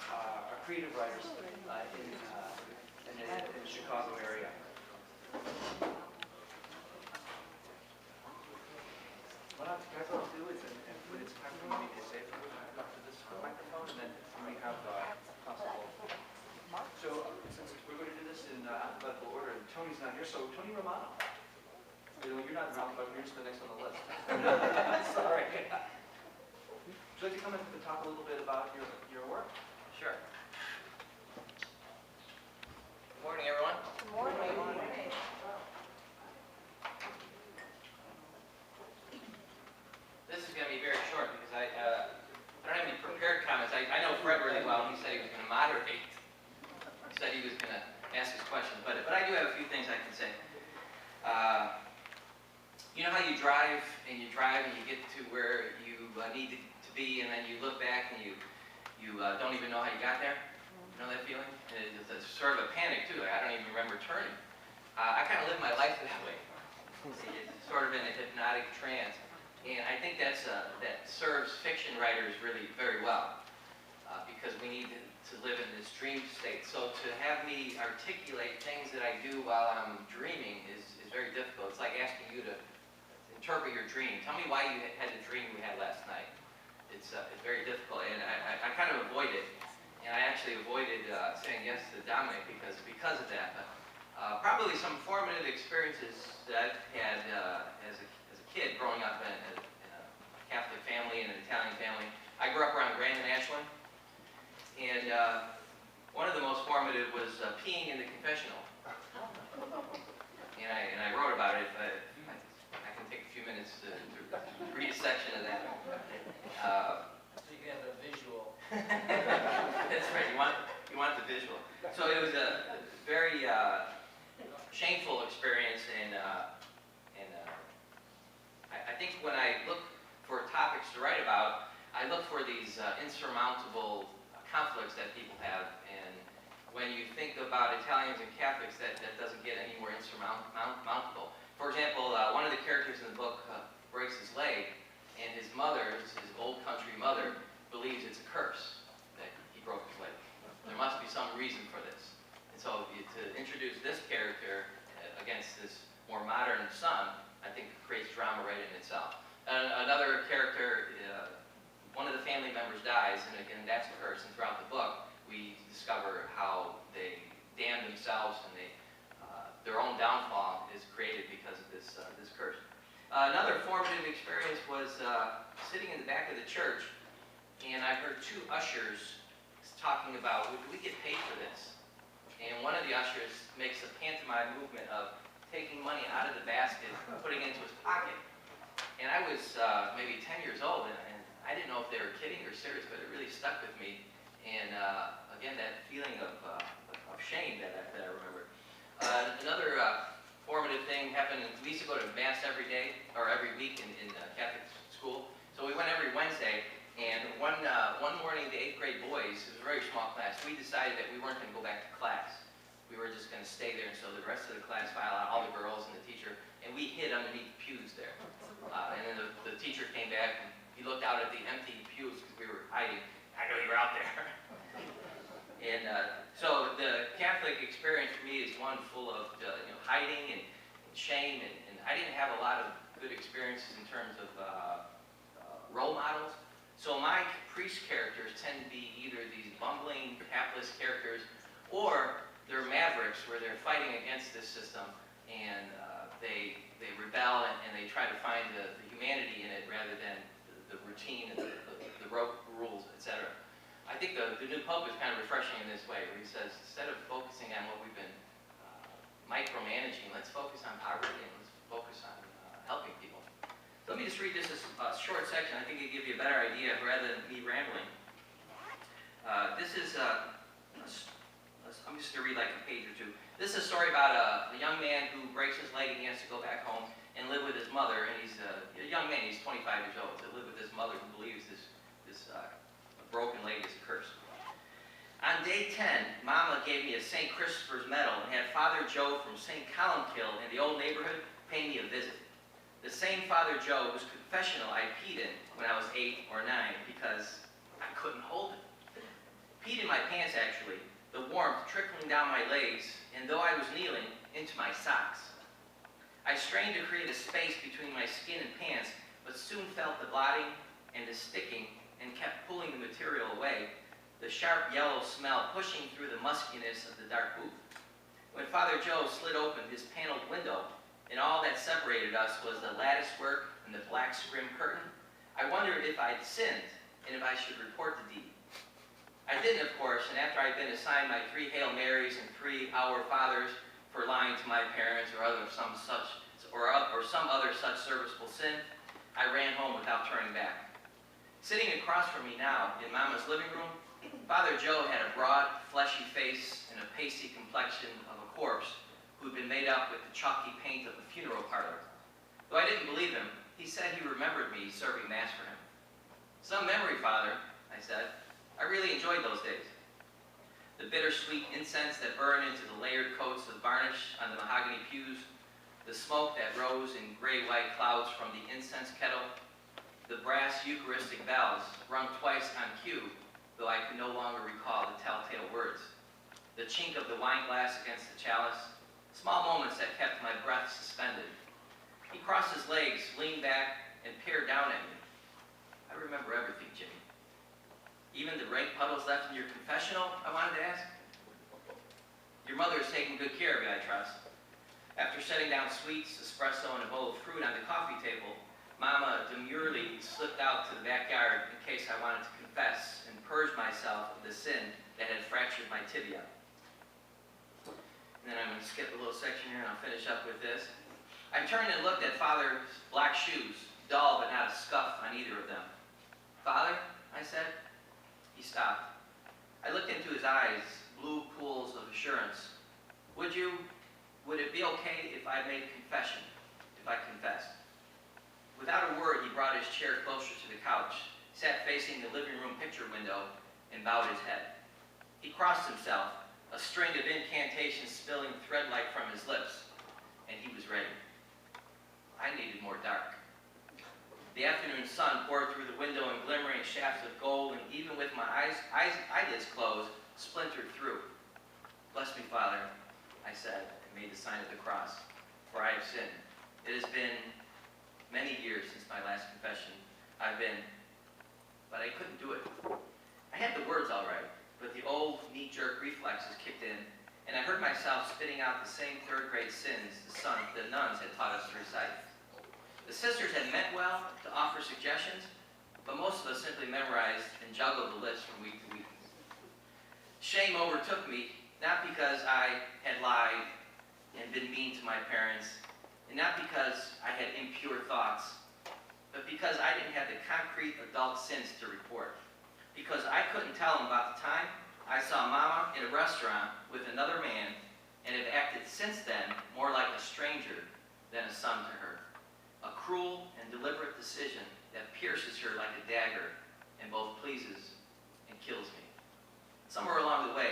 are creative writers in the Chicago area. What I'll do is, and when it's time for me to say it, I'll up to this microphone, and then we have possible. So, since we're going to do this in alphabetical order, and Tony's not here, so Tony Romano. You're not around, but you're just the next on the list. Sorry. Would you like to come in and talk a little bit about your work? Sure. Good morning, everyone. Good morning. Good morning. This is going to be very short because I don't have any prepared comments. I know Fred really well. He said he was going to moderate. He said he was going to ask his questions, but I do have a few things I can say. You know how you drive and you get to where you need to be, and then you look back and you don't even know how you got there? You know that feeling? It's sort of a panic too. I don't even remember turning. I kind of live my life that way. It's sort of in a hypnotic trance. And I think that serves fiction writers really very well, because we need to live in this dream state. So to have me articulate things that I do while I'm dreaming is very difficult. It's like asking you to interpret your dream. Tell me why you had the dream you had last night. It's very difficult, and I kind of avoid it. And I actually avoided saying yes to Dominic because of that. But probably some formative experiences that I've had as a kid growing up in a Catholic family and an Italian family. I grew up around Grand and Ashland, and one of the most formative was peeing in the confessional. And I wrote about it. I can take a few minutes to read a section of that. So you get a visual. That's right. You want the visual. So it was a very shameful experience, and I think when I look for topics to write about, I look for these insurmountable conflicts that people have. And when you think about Italians and Catholics, that doesn't get any more insurmountable. For example, one of the characters in the book breaks his leg, and his mother, his old country mother, believes it's a curse that he broke his leg. There must be some reason for this. And so to introduce this character against this more modern son, I think creates drama right in itself. Another character, one of the family members dies, and again, that's a curse. And throughout the book, we discover how they damn themselves, and their own downfall is created because of this curse. Another formative experience was sitting in the back of the church, and I heard two ushers talking about, do we get paid for this? And one of the ushers makes a pantomime movement of taking money out of the basket and putting it into his pocket. And I was maybe 10 years old, and I didn't know if they were kidding or serious, but it really stuck with me. And again, that feeling of shame that I remember. Another formative thing happened. We used to go to Mass every day, or every week in Catholic school. So we went every Wednesday, and one morning the 8th grade boys, it was a very small class, we decided that we weren't going to go back to class. We were just going to stay there, and so the rest of the class filed out, all the girls and the teacher, and we hid underneath the pews there. And then the teacher came back, and he looked out at the empty pews because we were hiding. I know you were out there. And so the Catholic experience for me is one full of hiding and shame, and I didn't have a lot of good experiences in terms of role models. So my priest characters tend to be either these bumbling, hapless characters, or they're mavericks where they're fighting against this system, and they rebel, and they try to find the humanity in it rather than the routine and the rote rules, etc. I think the new Pope is kind of refreshing in this way, where he says, instead of focusing on what we've been micromanaging, let's focus on poverty and let's focus on helping people. So let me just read this as a short section. I think it'll give you a better idea rather than me rambling. This is, I'm just going to read like a page or two. This is a story about a young man who breaks his leg and he has to go back home and live with his mother. And he's a young man, he's 25 years old, to live with his mother who believes this broken leg is a curse. On day 10, Mama gave me a St. Christopher's medal and had Father Joe from St. Columkill in the old neighborhood pay me a visit. The same Father Joe whose confessional I peed in when I was 8 or 9 because I couldn't hold it. Peed in my pants, actually, the warmth trickling down my legs, and though I was kneeling, into my socks. I strained to create a space between my skin and pants, but soon felt the blotting and the sticking and kept pulling the material away, the sharp yellow smell pushing through the muskiness of the dark booth. When Father Joe slid open his paneled window, and all that separated us was the lattice work and the black scrim curtain, I wondered if I'd sinned and if I should report the deed. I didn't, of course, and after I'd been assigned my 3 Hail Marys and 3 Our Fathers for lying to my parents or some other such serviceable sin, I ran home without turning back. Sitting across from me now in Mama's living room, Father Joe had a broad, fleshy face and a pasty complexion of a corpse who'd been made up with the chalky paint of a funeral parlor. Though I didn't believe him, he said he remembered me serving Mass for him. "Some memory, Father," I said. "I really enjoyed those days." The bittersweet incense that burned into the layered coats of varnish on the mahogany pews, the smoke that rose in gray-white clouds from the incense kettle, the brass Eucharistic bells rung twice on cue, though I could no longer recall the telltale words, the chink of the wine glass against the chalice, small moments that kept my breath suspended. He crossed his legs, leaned back, and peered down at me. "I remember everything, Jimmy." "Even the rank puddles left in your confessional?" I wanted to ask. "Your mother is taking good care of you, I trust." After setting down sweets, espresso, and a bowl of fruit on the coffee table, Mama demurely slipped out to the backyard in case I wanted to confess and purge myself of the sin that had fractured my tibia. And then I'm going to skip a little section here and I'll finish up with this. I turned and looked at Father's black shoes, dull but not a scuff on either of them. "Father," I said. He stopped. I looked into his eyes, blue pools of assurance. Would it be okay if I made confession, if I confessed?" Without a word, he brought his chair closer to the couch, sat facing the living room picture window, and bowed his head. He crossed himself, a string of incantations spilling thread-like from his lips, and he was ready. I needed more dark. The afternoon sun poured through the window in glimmering shafts of gold, and even with my eyelids closed, splintered through. "Bless me, Father," I said, and made the sign of the cross, "for I have sinned. It has been many years since my last confession. But I couldn't do it." I had the words all right, but the old knee-jerk reflexes kicked in, and I heard myself spitting out the same third-grade sins the nuns had taught us to recite. The sisters had meant well to offer suggestions, but most of us simply memorized and juggled the list from week to week. Shame overtook me, not because I had lied and been mean to my parents, and not because I had impure thoughts, but because I didn't have the concrete adult sins to report. Because I couldn't tell them about the time I saw Mama in a restaurant with another man and have acted since then more like a stranger than a son to her. A cruel and deliberate decision that pierces her like a dagger and both pleases and kills me. Somewhere along the way,